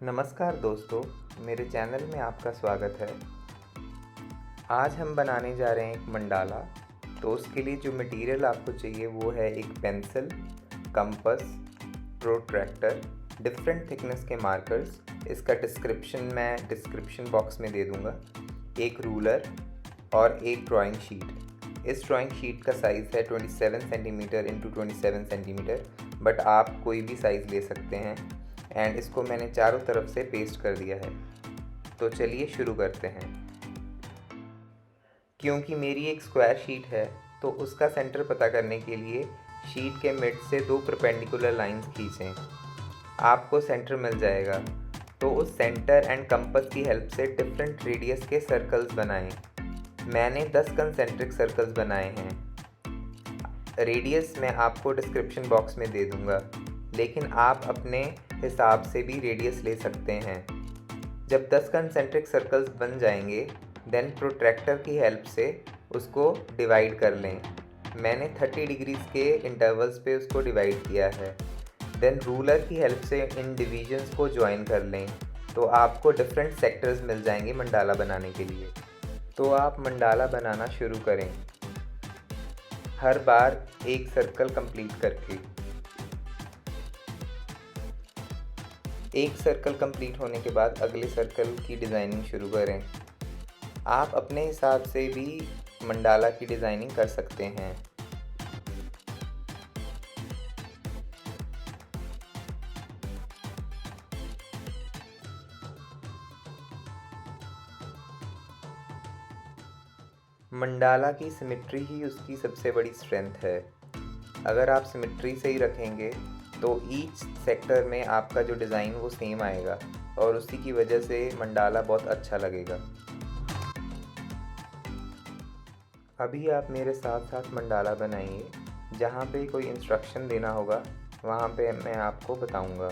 नमस्कार दोस्तों, मेरे चैनल में आपका स्वागत है। आज हम बनाने जा रहे हैं एक मंडाला। तो उसके लिए जो मटेरियल आपको चाहिए वो है एक pencil, compass, protractor, different thickness के मार्कर्स। इसका डिस्क्रिप्शन मैं डिस्क्रिप्शन बॉक्स में दे दूँगा। एक रूलर और एक ड्राइंग शीट। इस ड्राइंग शीट का साइज़ है 27 सेंटीमीटर इंटू 27 सेंटीमीटर, बट आप कोई भी साइज़ ले सकते हैं। एंड इसको मैंने चारों तरफ से पेस्ट कर दिया है। तो चलिए शुरू करते हैं। क्योंकि मेरी एक स्क्वायर शीट है तो उसका सेंटर पता करने के लिए शीट के मिड से दो परपेंडिकुलर लाइंस खींचें। आपको सेंटर मिल जाएगा। तो उस सेंटर एंड कंपास की हेल्प से डिफरेंट रेडियस के सर्कल्स बनाएं। मैंने 10 कंसेंट्रिक सर्कल्स बनाए हैं। रेडियस मैं आपको डिस्क्रिप्शन बॉक्स में दे दूंगा, लेकिन आप अपने हिसाब से भी रेडियस ले सकते हैं। जब 10 कंसेंट्रिक सर्कल्स बन जाएंगे देन प्रोट्रैक्टर की हेल्प से उसको डिवाइड कर लें। मैंने 30 डिग्रीज के इंटरवल्स पे उसको डिवाइड किया है। देन रूलर की हेल्प से इन डिवीजन्स को ज्वाइन कर लें। तो आपको डिफरेंट सेक्टर्स मिल जाएंगे मंडाला बनाने के लिए। तो आप मंडाला बनाना शुरू करें, हर बार एक सर्कल कंप्लीट करके। एक सर्कल कंप्लीट होने के बाद अगले सर्कल की डिज़ाइनिंग शुरू करें। आप अपने हिसाब से भी मंडाला की डिज़ाइनिंग कर सकते हैं। मंडाला की सिमेट्री ही उसकी सबसे बड़ी स्ट्रेंथ है। अगर आप सिमेट्री से ही रखेंगे तो ईच सेक्टर में आपका जो डिज़ाइन वो सेम आएगा और उसी की वजह से मंडाला बहुत अच्छा लगेगा। अभी आप मेरे साथ साथ मंडाला बनाइए। जहाँ पे कोई इंस्ट्रक्शन देना होगा वहाँ पे मैं आपको बताऊँगा।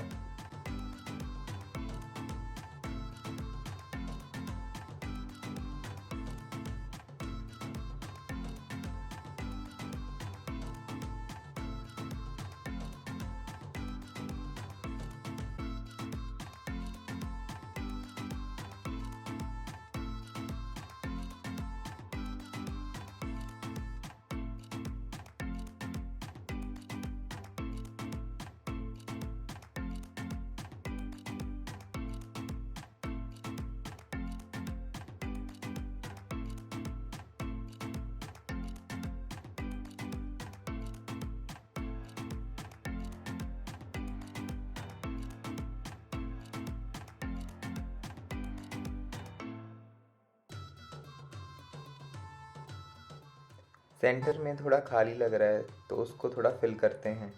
सेंटर में थोड़ा खाली लग रहा है तो उसको थोड़ा फिल करते हैं।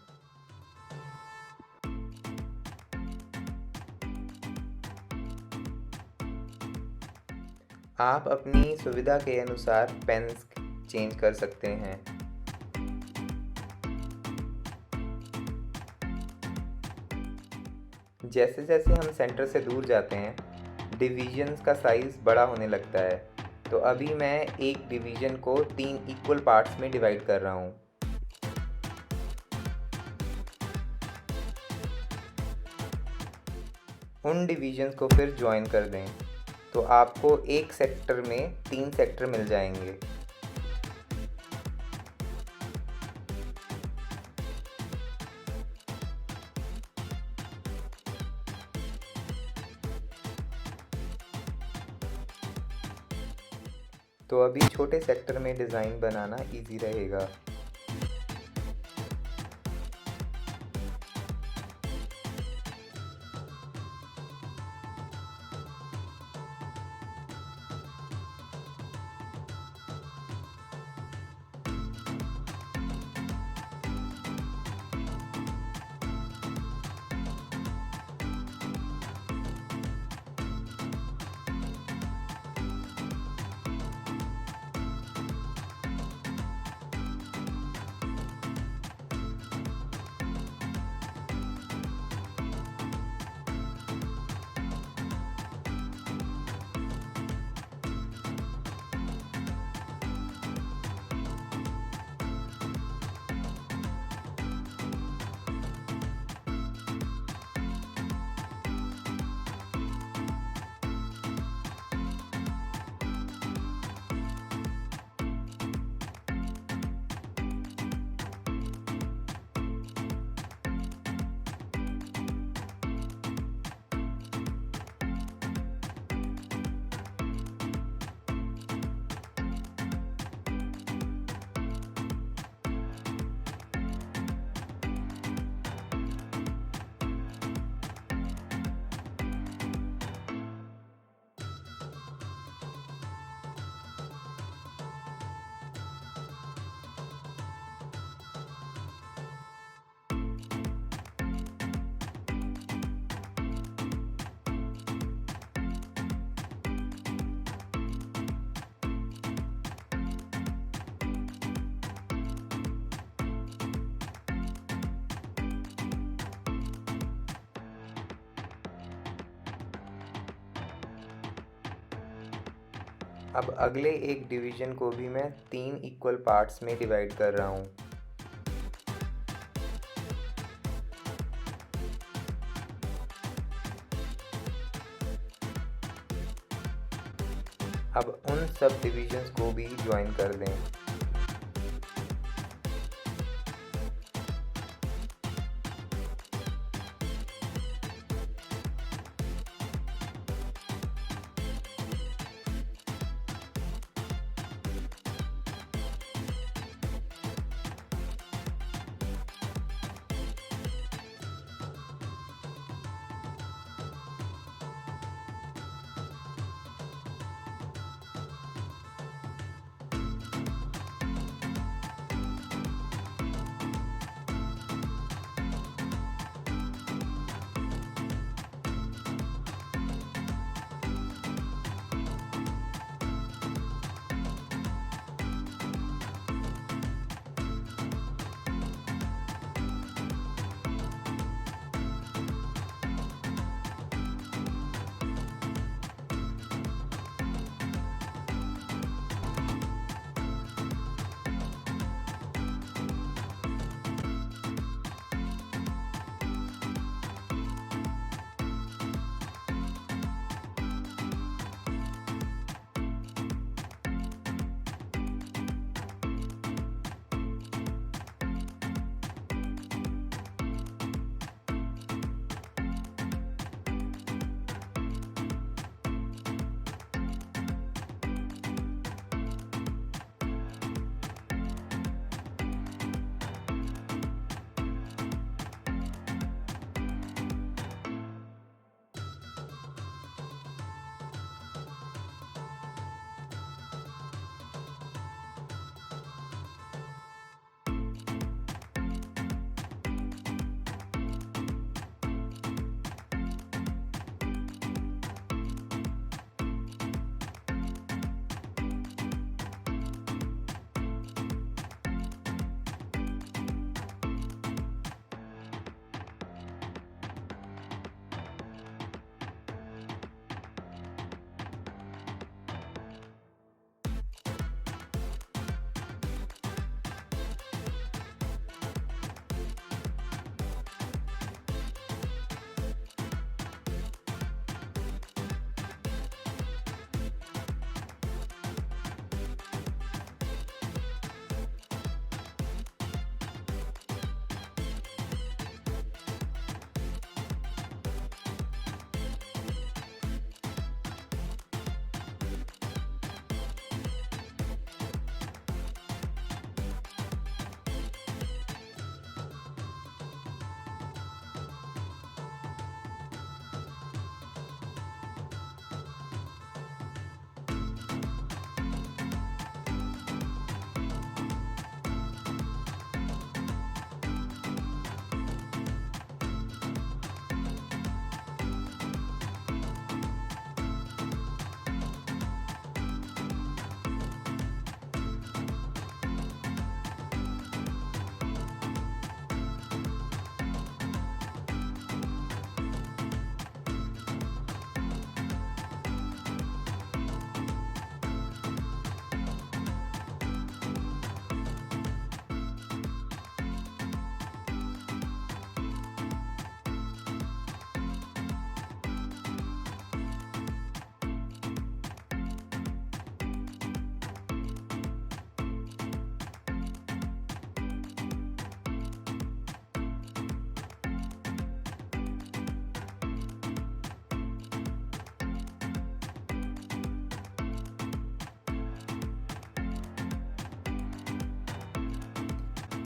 आप अपनी सुविधा के अनुसार पेन्स चेंज कर सकते हैं। जैसे जैसे हम सेंटर से दूर जाते हैं डिवीजन्स का साइज़ बड़ा होने लगता है। तो अभी मैं एक डिवीज़न को 3 इक्वल पार्ट्स में डिवाइड कर रहा हूँ। उन डिवीजन्स को फिर ज्वाइन कर दें तो आपको एक सेक्टर में 3 सेक्टर मिल जाएंगे। तो अभी छोटे सेक्टर में डिज़ाइन बनाना इजी रहेगा। अब अगले एक डिवीज़न को भी मैं 3 इक्वल पार्ट्स में डिवाइड कर रहा हूँ। अब उन सब डिविजन्स को भी ज्वाइन कर दें।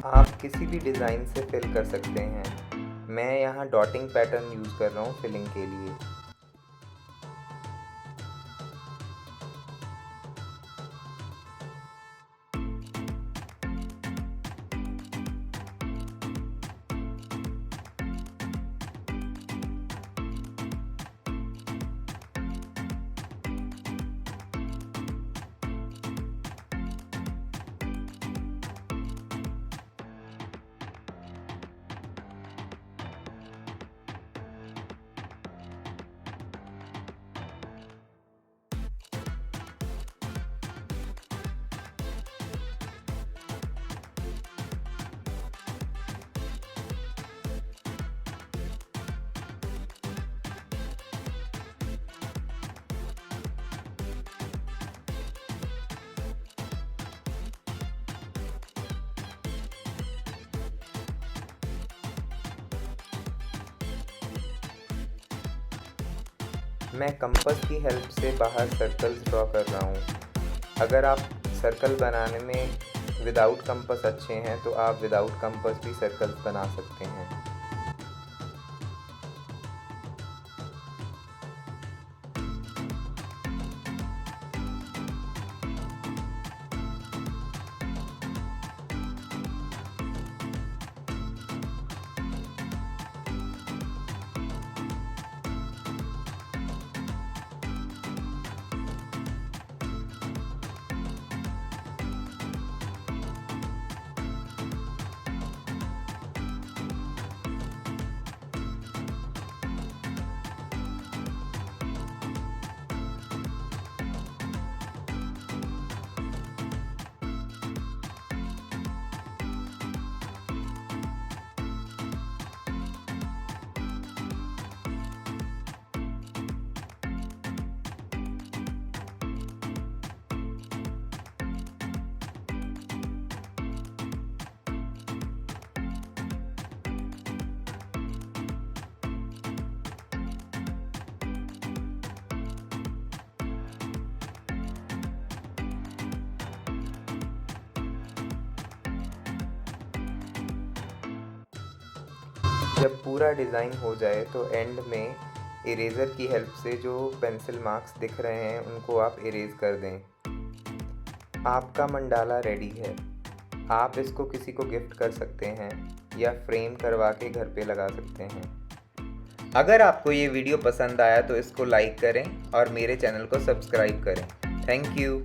आप किसी भी डिज़ाइन से फिल कर सकते हैं। मैं यहाँ डॉटिंग पैटर्न यूज़ कर रहा हूँ फिलिंग के लिए। मैं कंपास की हेल्प से बाहर सर्कल्स ड्रॉ कर रहा हूँ। अगर आप सर्कल बनाने में विदाउट कंपास अच्छे हैं तो आप विदाउट कंपास भी सर्कल्स बना सकते हैं। जब पूरा डिज़ाइन हो जाए तो एंड में इरेज़र की हेल्प से जो पेंसिल मार्क्स दिख रहे हैं उनको आप इरेज़ कर दें। आपका मंडाला रेडी है। आप इसको किसी को गिफ्ट कर सकते हैं या फ्रेम करवा के घर पे लगा सकते हैं। अगर आपको ये वीडियो पसंद आया तो इसको लाइक करें और मेरे चैनल को सब्सक्राइब करें। Thank you.